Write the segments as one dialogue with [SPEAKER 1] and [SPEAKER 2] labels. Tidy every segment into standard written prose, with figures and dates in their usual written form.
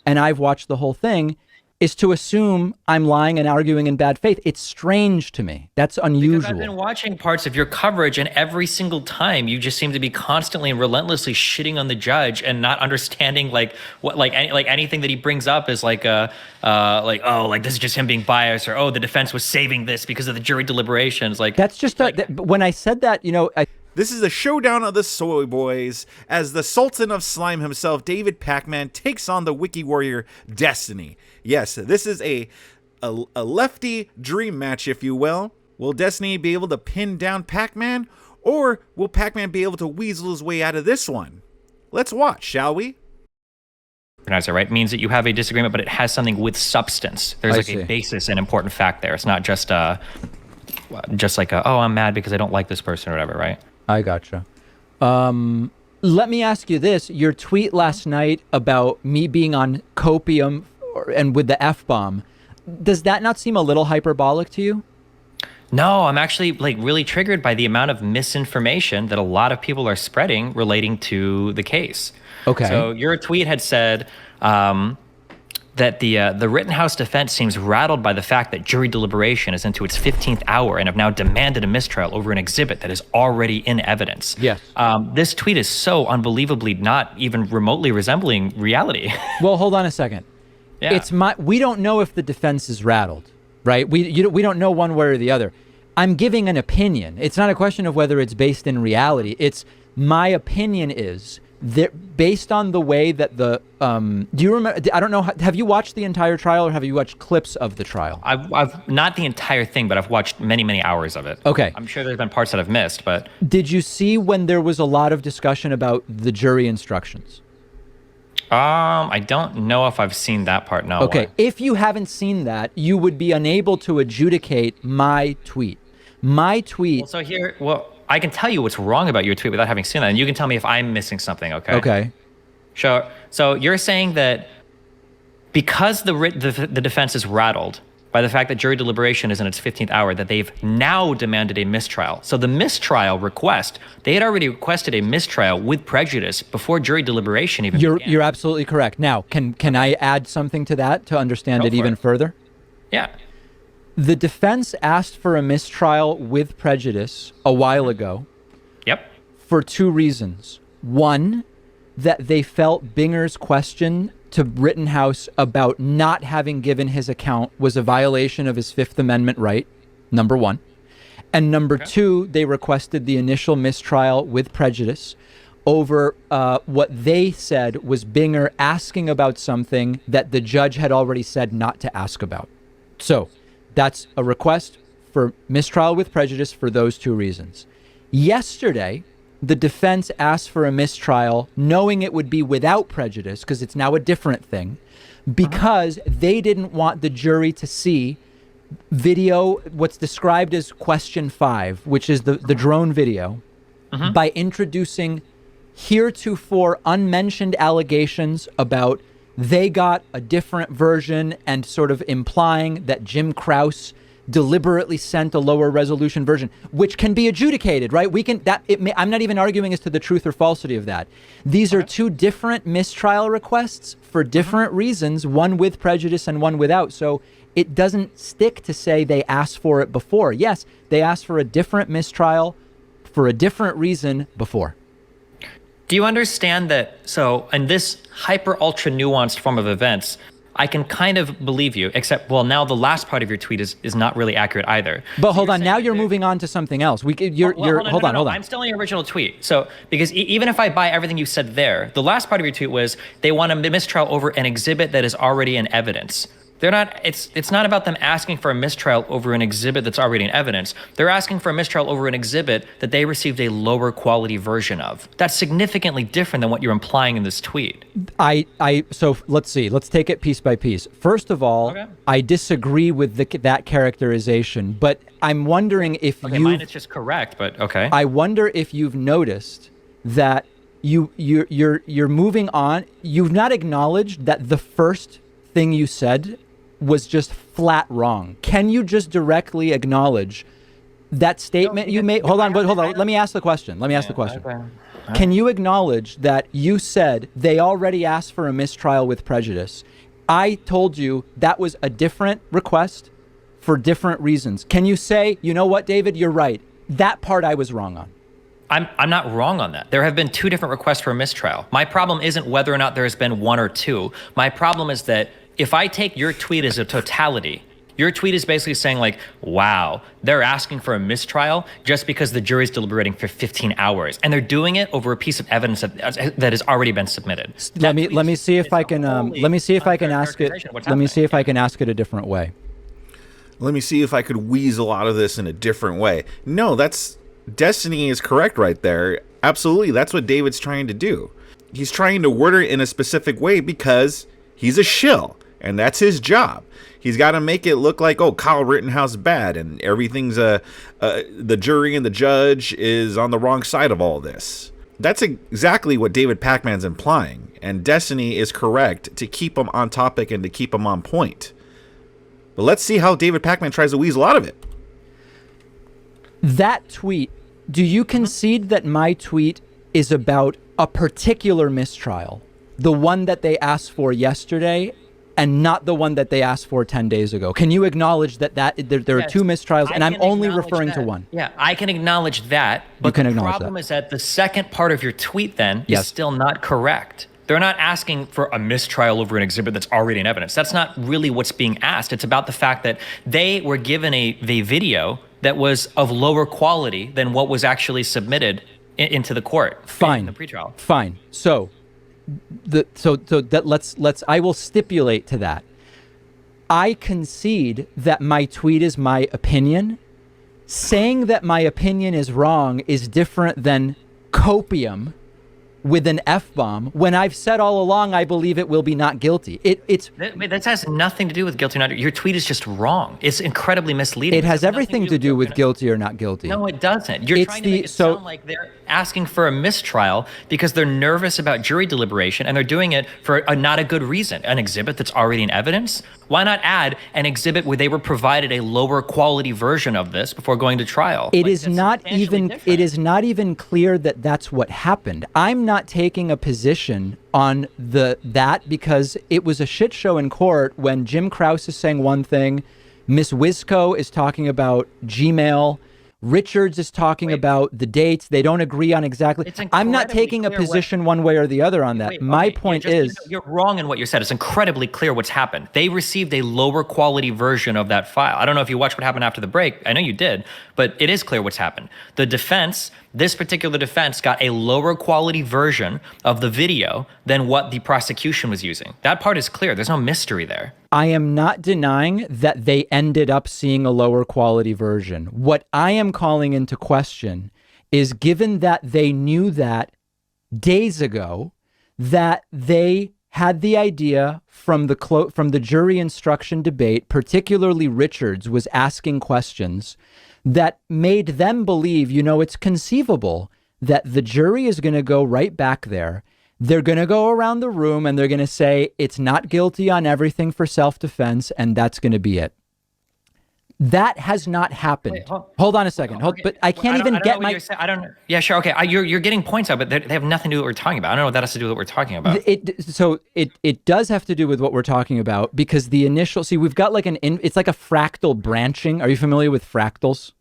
[SPEAKER 1] and I've watched the whole thing, is to assume I'm lying and arguing in bad faith. It's strange to me. That's unusual.
[SPEAKER 2] Because I've been watching parts of your coverage, and every single time you just seem to be constantly and relentlessly shitting on the judge and not understanding like what like anything that he brings up is like this is just him being biased, or oh, the defense was saving this because of the jury deliberations. Like
[SPEAKER 1] that's just when I said that,
[SPEAKER 3] This is a showdown of the soy boys as the Sultan of Slime himself, David Pakman, takes on the Wiki Warrior Destiny. Yes, this is a lefty dream match, if you will. Will Destiny be able to pin down Pakman, or will Pakman be able to weasel his way out of this one? Let's watch, shall we?
[SPEAKER 2] Pronounce it right means that you have a disagreement, but it has something with substance. There's a basis, an important fact there. It's not just like oh, I'm mad because I don't like this person or whatever, right?
[SPEAKER 1] I gotcha. Let me ask you this. Your tweet last night about me being on copium and with the F-bomb, does that not seem a little hyperbolic to you?
[SPEAKER 2] No, I'm actually like really triggered by the amount of misinformation that a lot of people are spreading relating to the case.
[SPEAKER 1] Okay.
[SPEAKER 2] So your tweet had said that the Rittenhouse defense seems rattled by the fact that jury deliberation is into its 15th hour and have now demanded a mistrial over an exhibit that is already in evidence.
[SPEAKER 1] Yes.
[SPEAKER 2] This tweet is so unbelievably not even remotely resembling reality.
[SPEAKER 1] Well, hold on a second.
[SPEAKER 2] Yeah.
[SPEAKER 1] We don't know if the defense is rattled, right? We don't know one way or the other. I'm giving an opinion. It's not a question of whether it's based in reality. It's my opinion is that based on the way that do you remember, I don't know, have you watched the entire trial or have you watched clips of the trial?
[SPEAKER 2] I've not the entire thing, but I've watched many hours of it.
[SPEAKER 1] Okay.
[SPEAKER 2] I'm sure there's been parts that I've missed, but.
[SPEAKER 1] Did you see when there was a lot of discussion about the jury instructions?
[SPEAKER 2] I don't know if I've seen that part. No.
[SPEAKER 1] Okay. If you haven't seen that, you would be unable to adjudicate my tweet. My tweet.
[SPEAKER 2] I can tell you what's wrong about your tweet without having seen that, and you can tell me if I'm missing something, okay?
[SPEAKER 1] Okay.
[SPEAKER 2] Sure. So you're saying that because the defense is rattled by the fact that jury deliberation is in its 15th hour, that they've now demanded a mistrial. So the mistrial request, they had already requested a mistrial with prejudice before jury deliberation even began.
[SPEAKER 1] You're absolutely correct. Now, can I add something to that to understand it even further?
[SPEAKER 2] Yeah.
[SPEAKER 1] The defense asked for a mistrial with prejudice a while ago.
[SPEAKER 2] Yep.
[SPEAKER 1] For two reasons. One, that they felt Binger's question to Rittenhouse about not having given his account was a violation of his Fifth Amendment right, number one. And number two, they requested the initial mistrial with prejudice over what they said was Binger asking about something that the judge had already said not to ask about. So that's a request for mistrial with prejudice for those two reasons. Yesterday, the defense asked for a mistrial knowing it would be without prejudice because it's now a different thing, because they didn't want the jury to see video, what's described as question 5, which is the drone video, by introducing heretofore unmentioned allegations about they got a different version and sort of implying that Jim Krause deliberately sent a lower resolution version, which can be adjudicated, right? I'm not even arguing as to the truth or falsity of that. These are two different mistrial requests for different reasons, one with prejudice and one without. So it doesn't stick to say they asked for it before. Yes, they asked for a different mistrial for a different reason before.
[SPEAKER 2] Do you understand that? So in this hyper ultra nuanced form of events, I can kind of believe you, except, well, now the last part of your tweet is not really accurate either.
[SPEAKER 1] But so hold on, now you're moving on to something else. Hold on.
[SPEAKER 2] I'm still in your original tweet. So, because even if I buy everything you said there, the last part of your tweet was they want a mistrial over an exhibit that is already in evidence. They're not, it's not about them asking for a mistrial over an exhibit that's already in evidence. They're asking for a mistrial over an exhibit that they received a lower quality version of. That's significantly different than what you're implying in this tweet.
[SPEAKER 1] So let's see. Let's take it piece by piece. First of all, I disagree with that characterization, but I'm wondering if
[SPEAKER 2] mine is just correct, but okay.
[SPEAKER 1] I wonder if you've noticed that you're moving on. You've not acknowledged that the first thing you said was just flat wrong. Can you just directly acknowledge that statement you made? Hold on. Let me ask the question. Okay. Can you acknowledge that you said they already asked for a mistrial with prejudice? I told you that was a different request for different reasons. Can you say, you know what, David, you're right. That part I was wrong on.
[SPEAKER 2] I'm not wrong on that. There have been 2 different requests for a mistrial. My problem isn't whether or not there has been 1 or 2. My problem is that if I take your tweet as a totality, your tweet is basically saying like, wow, they're asking for a mistrial just because the jury's deliberating for 15 hours. And they're doing it over a piece of evidence that has already been submitted.
[SPEAKER 1] Let me see if I can ask it a different way.
[SPEAKER 3] Let me see if I could weasel out of this in a different way. No, Destiny is correct right there. Absolutely, that's what David's trying to do. He's trying to word it in a specific way because he's a shill, and that's his job. He's got to make it look like, oh, Kyle Rittenhouse bad, and everything's the jury and the judge is on the wrong side of all this. That's exactly what David Pakman's implying, and Destiny is correct to keep him on topic and to keep him on point. But let's see how David Pakman tries to weasel out of it.
[SPEAKER 1] That tweet, do you concede that my tweet is about a particular mistrial, the one that they asked for yesterday, and not the one that they asked for 10 days ago? Can you acknowledge that there are 2 mistrials, and I'm only referring to one?
[SPEAKER 2] Yeah, I can acknowledge that, but the problem is that the second part of your tweet then is still not correct. They're not asking for a mistrial over an exhibit that's already in evidence. That's not really what's being asked. It's about the fact that they were given a video that was of lower quality than what was actually submitted into the court.
[SPEAKER 1] Fine.
[SPEAKER 2] In the pretrial.
[SPEAKER 1] Fine. So I will stipulate to that. I concede that my tweet is my opinion. Saying that my opinion is wrong is different than copium with an F-bomb when I've said all along I believe it will be not guilty.
[SPEAKER 2] That has nothing to do with guilty or not. Your tweet is just wrong. It's incredibly misleading.
[SPEAKER 1] It has everything to do with guilty or not guilty.
[SPEAKER 2] No, it doesn't. You're trying to make it sound like they're asking for a mistrial because they're nervous about jury deliberation, and they're doing it for not a good reason. An exhibit that's already in evidence? Why not add an exhibit where they were provided a lower quality version of this before going to trial?
[SPEAKER 1] It is not even clear that that's what happened. I'm not taking a position on that because it was a shit show in court when Jim Krause is saying one thing, Miss Wisco is talking about Gmail, Richards is talking about the dates. They don't agree on exactly. I'm not taking a position one way or the other on that. My point is...
[SPEAKER 2] You're wrong in what you said. It's incredibly clear what's happened. They received a lower quality version of that file. I don't know if you watched what happened after the break. I know you did, but it is clear what's happened. The defense, this particular defense, got a lower quality version of the video than what the prosecution was using. That part is clear. There's no mystery there.
[SPEAKER 1] I am not denying that they ended up seeing a lower quality version. What I am calling into question is, given that they knew that days ago, that they had the idea from the jury instruction debate, particularly Richards was asking questions that made them believe, it's conceivable that the jury is going to go right back there. They're going to go around the room and they're going to say it's not guilty on everything for self-defense, and that's going to be it. That has not happened. Wait, hold on a second. But I can't even get my...
[SPEAKER 2] I don't know. Yeah, sure. Okay. You're getting points out, but they have nothing to do with what we're talking about. I don't know what that has to do with what we're talking about.
[SPEAKER 1] It does have to do with what we're talking about because the initial... See, we've got it's like a fractal branching. Are you familiar with fractals?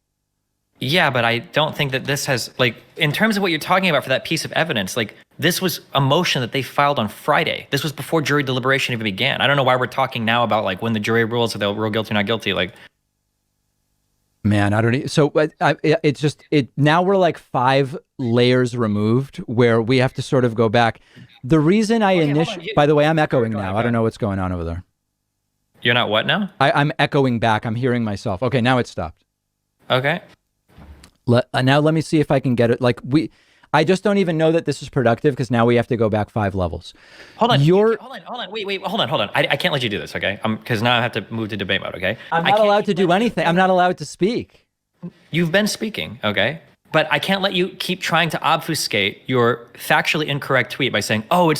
[SPEAKER 2] Yeah, but I don't think that this has, in terms of what you're talking about for that piece of evidence, this was a motion that they filed on Friday. This was before jury deliberation even began. I don't know why we're talking now about, when the jury rules if they'll rule guilty or not guilty.
[SPEAKER 1] Man, I don't... So it's just... Now we're 5 layers removed where we have to sort of go back. The reason by the way, I'm echoing now. I don't know what's going on over there.
[SPEAKER 2] You're not what now?
[SPEAKER 1] I'm echoing back. I'm hearing myself. Okay, now it stopped.
[SPEAKER 2] Okay.
[SPEAKER 1] Now let me see if I can get it. I just don't even know that this is productive because now we have to go back 5 levels.
[SPEAKER 2] Hold on. Hold on. Wait. Hold on. I can't let you do this, okay? Because now I have to move to debate mode, okay?
[SPEAKER 1] I'm not allowed to do anything. I'm not allowed to speak.
[SPEAKER 2] You've been speaking, okay? But I can't let you keep trying to obfuscate your factually incorrect tweet by saying, oh,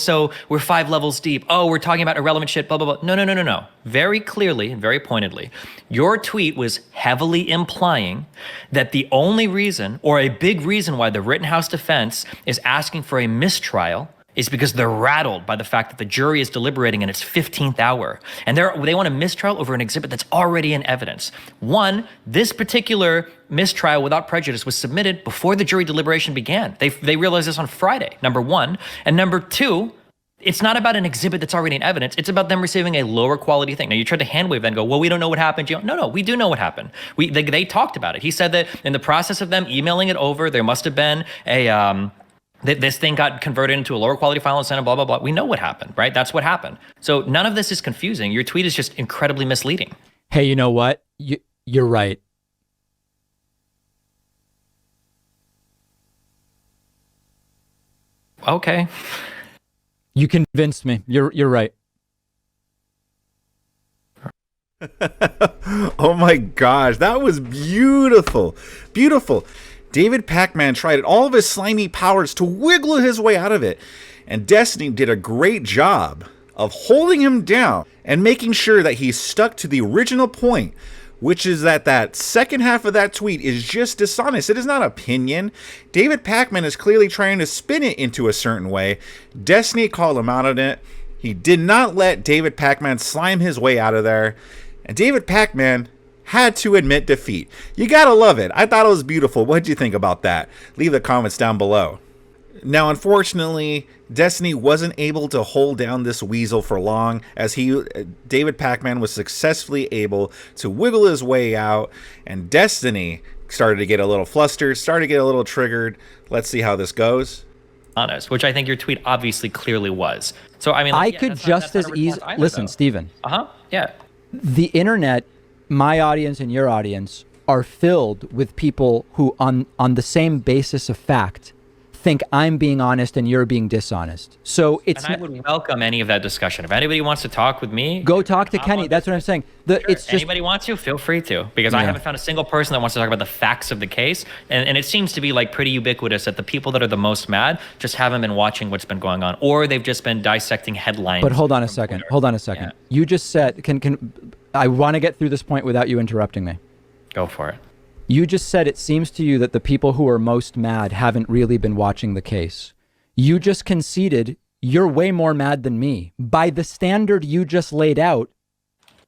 [SPEAKER 2] we're 5 levels deep. Oh, we're talking about irrelevant shit, blah, blah, blah. No. Very clearly and very pointedly, your tweet was heavily implying that the only reason, or a big reason why the Rittenhouse defense is asking for a mistrial is because they're rattled by the fact that the jury is deliberating in its 15th hour. And they want a mistrial over an exhibit that's already in evidence. One, this particular mistrial without prejudice was submitted before the jury deliberation began. They realized this on Friday, number one. And number two, it's not about an exhibit that's already in evidence. It's about them receiving a lower quality thing. Now, you tried to hand wave that and go, well, we don't know what happened. No, we do know what happened. They talked about it. He said that in the process of them emailing it over, there must have been this thing got converted into a lower quality file and sent, blah, blah, blah. We know what happened, right? That's what happened. So none of this is confusing. Your tweet is just incredibly misleading.
[SPEAKER 1] Hey, you know what? You're right.
[SPEAKER 2] Okay.
[SPEAKER 1] You convinced me. You're right.
[SPEAKER 3] Oh my gosh, that was beautiful. Beautiful. David Pakman tried all of his slimy powers to wiggle his way out of it, and Destiny did a great job of holding him down and making sure that he stuck to the original point, which is that second half of that tweet is just dishonest. It is not opinion. David Pakman is clearly trying to spin it into a certain way. Destiny called him out on it. He did not let David Pakman slime his way out of there, and David Pakman had to admit defeat. You gotta love it. I thought it was beautiful. What did you think about that? Leave the comments down below. Now, unfortunately, Destiny wasn't able to hold down this weasel for long, as David Pakman was successfully able to wiggle his way out, and Destiny started to get a little flustered, started to get a little triggered. Let's see how this goes.
[SPEAKER 2] Honest, which I think your tweet obviously clearly was. So I mean,
[SPEAKER 1] I could just as easily listen, Stephen.
[SPEAKER 2] Yeah.
[SPEAKER 1] The internet, my audience and your audience, are filled with people who on the same basis of fact think I'm being honest and you're being dishonest. So it's
[SPEAKER 2] and I would welcome any of that discussion. If anybody wants to talk with me,
[SPEAKER 1] go talk to Kenny. That's what I'm saying. It's just
[SPEAKER 2] anybody wants to, feel free to, because I haven't found a single person that wants to talk about the facts of the case. And it seems to be like pretty ubiquitous that the people that are the most mad just haven't been watching what's been going on, or they've just been dissecting headlines.
[SPEAKER 1] But hold on a second. Yeah. You just said, I want to get through this point without you interrupting me.
[SPEAKER 2] Go for it.
[SPEAKER 1] You just said it seems to you that the people who are most mad haven't really been watching the case. You just conceded you're way more mad than me. By the standard you just laid out,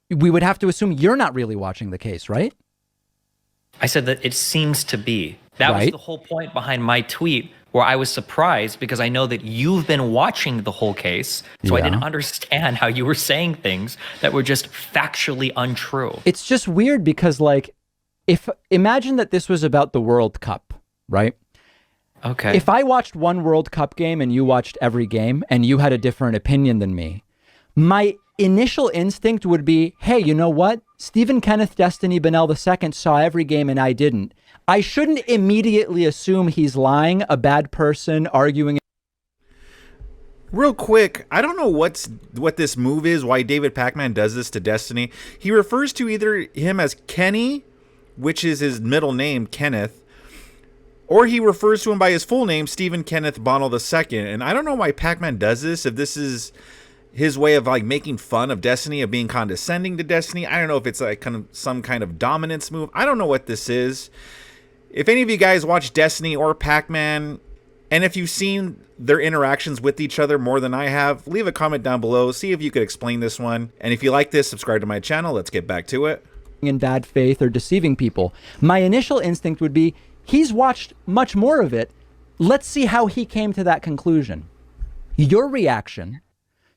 [SPEAKER 1] we would have to assume you're not really watching the case, right?
[SPEAKER 2] I said that it seems to be. That was the whole point behind my tweet, where I was surprised because I know that you've been watching the whole case. So I didn't understand how you were saying things that were just factually untrue.
[SPEAKER 1] It's just weird because, like, imagine that this was about the World Cup, right?
[SPEAKER 2] Okay.
[SPEAKER 1] If I watched one World Cup game and you watched every game and you had a different opinion than me, my initial instinct would be, hey, you know what? Stephen Kenneth Destiny Bonnell II saw every game and I didn't. I shouldn't immediately assume he's lying, a bad person, arguing.
[SPEAKER 3] Real quick, I don't know what this move is, why David Pakman does this to Destiny. He refers to either him as Kenny, which is his middle name, Kenneth, or he refers to him by his full name, Stephen Kenneth Bonnell II. And I don't know why Pakman does this, if this is his way of like making fun of Destiny, of being condescending to Destiny. I don't know if it's like kind of some kind of dominance move. I don't know what this is. If any of you guys watch Destiny or Pakman, and if you've seen their interactions with each other more than I have, leave a comment down below. See if you could explain this one. And if you like this, subscribe to my channel. Let's get back to it.
[SPEAKER 1] In bad faith or deceiving people. My initial instinct would be, he's watched much more of it. Let's see how he came to that conclusion. Your reaction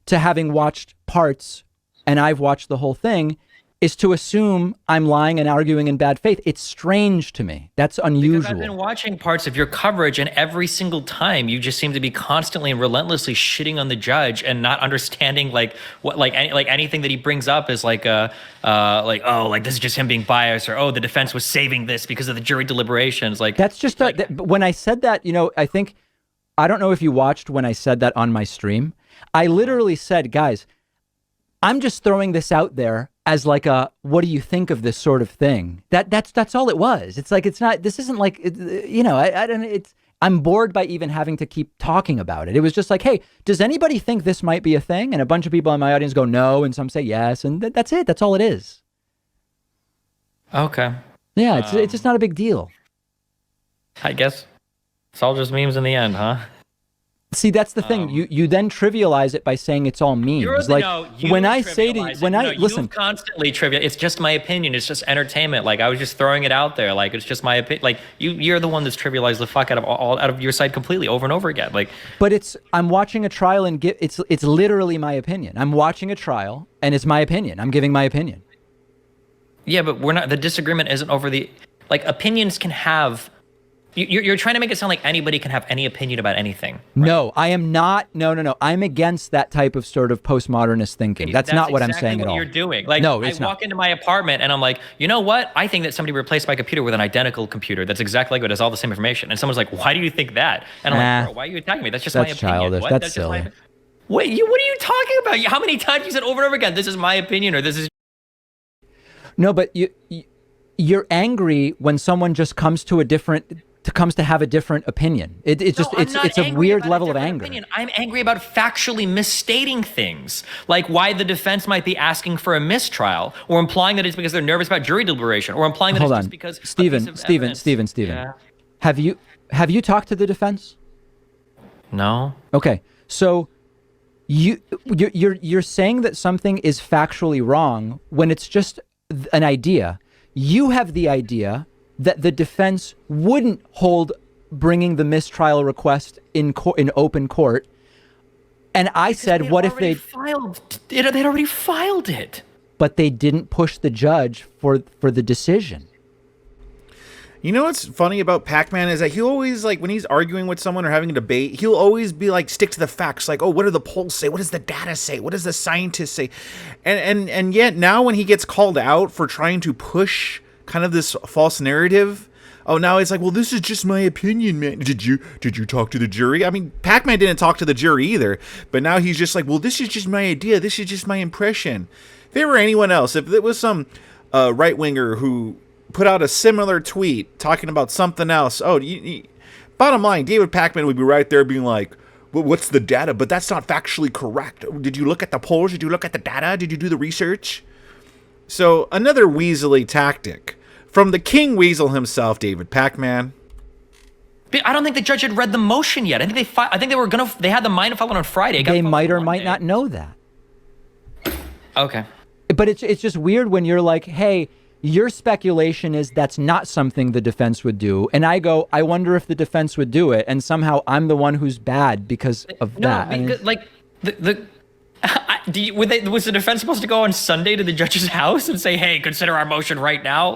[SPEAKER 1] to having watched parts and I've watched the whole thing is to assume I'm lying and arguing in bad faith. It's strange to me. That's unusual.
[SPEAKER 2] Because I've been watching parts of your coverage, and every single time you just seem to be constantly and relentlessly shitting on the judge and not understanding like what anything that he brings up is like this is just him being biased, or the defense was saving this because of the jury deliberations. Like
[SPEAKER 1] that's just when I said that, I don't know if you watched when I said that on my stream. I literally said, guys, I'm just throwing this out there as like a, what do you think of this sort of thing? That's all it was. It's like, it's not, this isn't like, I don't, I'm bored by even having to keep talking about it. It was just like, hey, does anybody think this might be a thing? And a bunch of people in my audience go no, and some say yes, and that's it. That's all it is.
[SPEAKER 2] Okay.
[SPEAKER 1] Yeah, it's just not a big deal.
[SPEAKER 2] I guess it's all just memes in the end, huh?
[SPEAKER 1] See, that's the thing. You then trivialize it by saying it's all memes. When I say to you, listen,
[SPEAKER 2] you constantly trivial. It's just my opinion. It's just entertainment. Like I was just throwing it out there. Like it's just my opinion. Like you're the one that's trivialized the fuck out of your side completely over and over again. Like,
[SPEAKER 1] but I'm watching a trial and it's literally my opinion. I'm watching a trial and it's my opinion. I'm giving my opinion.
[SPEAKER 2] Yeah, but we're not. The disagreement isn't over the opinions can have. You're trying to make it sound like anybody can have any opinion about anything. Right?
[SPEAKER 1] No, I am not. No. I'm against that type of sort of postmodernist thinking. That's not what I'm saying at all.
[SPEAKER 2] You're doing. Like,
[SPEAKER 1] no, it's
[SPEAKER 2] I walk into my apartment and I'm like, you know what? I think that somebody replaced my computer with an identical computer that's exactly like it, has all the same information. And someone's like, why do you think that? And I'm like, bro, why are you attacking me? That's just my opinion.
[SPEAKER 1] Childish.
[SPEAKER 2] What?
[SPEAKER 1] That's silly.
[SPEAKER 2] What are you talking about? How many times you said over and over again, this is my opinion or this is...
[SPEAKER 1] No, but you're angry when someone just comes to have a different opinion. It's a weird level of anger.
[SPEAKER 2] Opinion. I'm angry about factually misstating things, like why the defense might be asking for a mistrial, or implying that it's because they're nervous about jury deliberation, or implying that it's just because
[SPEAKER 1] Steven.
[SPEAKER 2] Yeah.
[SPEAKER 1] Have you talked to the defense?
[SPEAKER 2] No.
[SPEAKER 1] Okay, so you're saying that something is factually wrong when it's just an idea. You have the idea that the defense wouldn't hold bringing the mistrial request in open court, and I said, "What if they'd
[SPEAKER 2] already filed it?"
[SPEAKER 1] But they didn't push the judge for the decision.
[SPEAKER 3] You know what's funny about Pakman is that he always, like, when he's arguing with someone or having a debate, he'll always be like, stick to the facts. Like, oh, what do the polls say? What does the data say? What does the scientists say? And yet now when he gets called out for trying to push kind of this false narrative, oh, now it's like, well, this is just my opinion, man. Did you talk to the jury? I mean, Pakman didn't talk to the jury either, but now he's just like, well, this is just my idea. This is just my impression. If there were anyone else, if it was some right-winger who put out a similar tweet talking about something else, bottom line, David Pakman would be right there being like, well, what's the data? But that's not factually correct. Did you look at the polls? Did you look at the data? Did you do the research? So another weaselly tactic from the King Weasel himself, David Pakman.
[SPEAKER 2] I don't think the judge had read the motion yet. I think they had the mind to file it on Friday.
[SPEAKER 1] They might or might not know that.
[SPEAKER 2] Okay.
[SPEAKER 1] But it's just weird when you're like, hey, your speculation is that's not something the defense would do. And I go, I wonder if the defense would do it. And somehow I'm the one who's bad because of that. Was the defense supposed to go on Sunday to the judge's house and say, hey, consider our motion right now?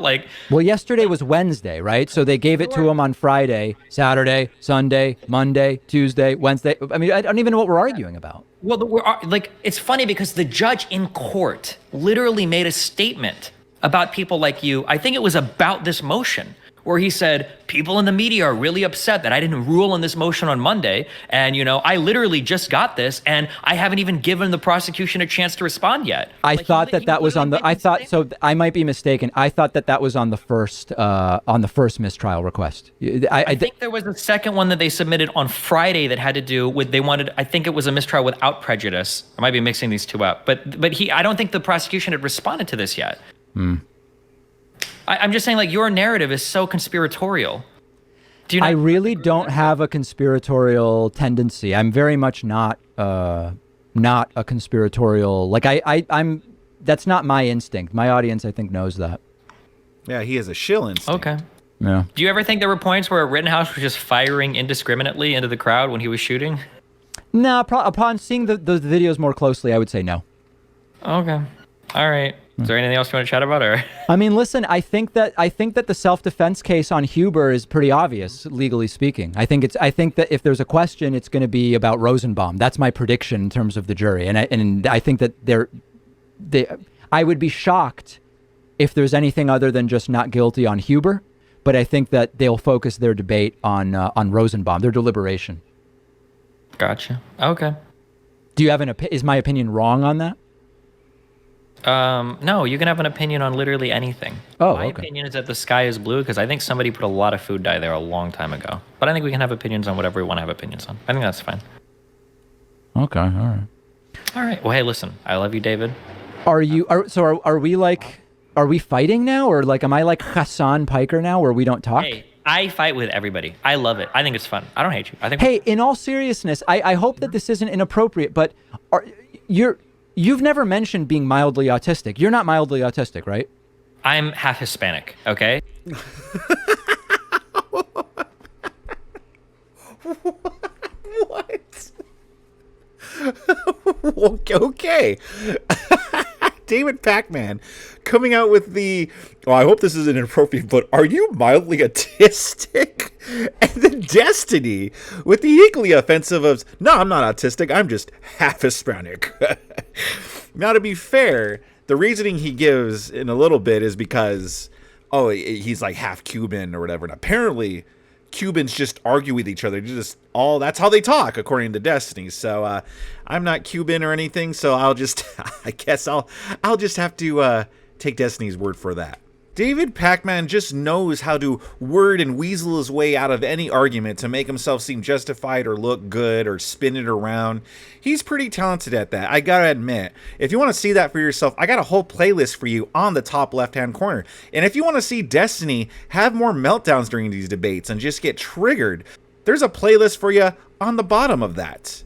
[SPEAKER 1] Well, yesterday was Wednesday, right? So they gave it to him on Friday, Saturday, Sunday, Monday, Tuesday, Wednesday. I mean, I don't even know what we're arguing about.
[SPEAKER 2] Well, it's funny because the judge in court literally made a statement about people like you. I think it was about this motion where he said, people in the media are really upset that I didn't rule on this motion on Monday. And, I literally just got this and I haven't even given the prosecution a chance to respond yet.
[SPEAKER 1] I thought that was on the, I might be mistaken. I thought that was on the first mistrial request.
[SPEAKER 2] I think there was a second one that they submitted on Friday that had to do with, I think it was a mistrial without prejudice. I might be mixing these two up, but I don't think the prosecution had responded to this yet. I'm just saying, your narrative is so conspiratorial.
[SPEAKER 1] I really don't have a conspiratorial tendency. I'm very much not a conspiratorial. I'm. That's not my instinct. My audience, I think, knows that.
[SPEAKER 3] Yeah, he has a shill instinct.
[SPEAKER 2] Okay.
[SPEAKER 1] Yeah.
[SPEAKER 2] Do you ever think there were points where Rittenhouse was just firing indiscriminately into the crowd when he was shooting?
[SPEAKER 1] No. Upon seeing the videos more closely, I would say no.
[SPEAKER 2] Okay. All right. Is there anything else you want to chat about, or?
[SPEAKER 1] I mean, listen. I think that the self-defense case on Huber is pretty obvious, legally speaking. I think that if there's a question, it's going to be about Rosenbaum. That's my prediction in terms of the jury, and I think that I would be shocked if there's anything other than just not guilty on Huber. But I think that they'll focus their debate on Rosenbaum, their deliberation.
[SPEAKER 2] Gotcha. Okay.
[SPEAKER 1] Do you have is my opinion wrong on that?
[SPEAKER 2] No, you can have an opinion on literally anything.
[SPEAKER 1] Oh,
[SPEAKER 2] My
[SPEAKER 1] okay.
[SPEAKER 2] opinion is that the sky is blue because I think somebody put a lot of food dye there a long time ago. But I think we can have opinions on whatever we want to have opinions on. I think that's fine.
[SPEAKER 1] Okay, all right.
[SPEAKER 2] All right. Well, hey, listen. I love you, David.
[SPEAKER 1] Are we fighting now, or like am I like Hassan Piker now where we don't talk?
[SPEAKER 2] Hey, I fight with everybody. I love it. I think it's fun. I don't hate you. I think.
[SPEAKER 1] Hey, in all seriousness, I hope that this isn't inappropriate, but you've never mentioned being mildly autistic. You're not mildly autistic, right?
[SPEAKER 2] I'm half Hispanic. Okay.
[SPEAKER 3] What? Okay. David Pakman coming out with the, oh, I hope this isn't inappropriate, but are you mildly autistic? And then Destiny with the equally offensive of, no, I'm not autistic, I'm just half Hispanic. Now, to be fair, the reasoning he gives in a little bit is because, oh, he's like half Cuban or whatever. And apparently, Cubans just argue with each other. That's how they talk, according to Destiny. So I'm not Cuban or anything, so I'll just, I guess I'll just have to take Destiny's word for that. David Pakman just knows how to word and weasel his way out of any argument to make himself seem justified or look good or spin it around. He's pretty talented at that, I gotta admit. If you want to see that for yourself, I got a whole playlist for you on the top left-hand corner. And if you want to see Destiny have more meltdowns during these debates and just get triggered, there's a playlist for you on the bottom of that.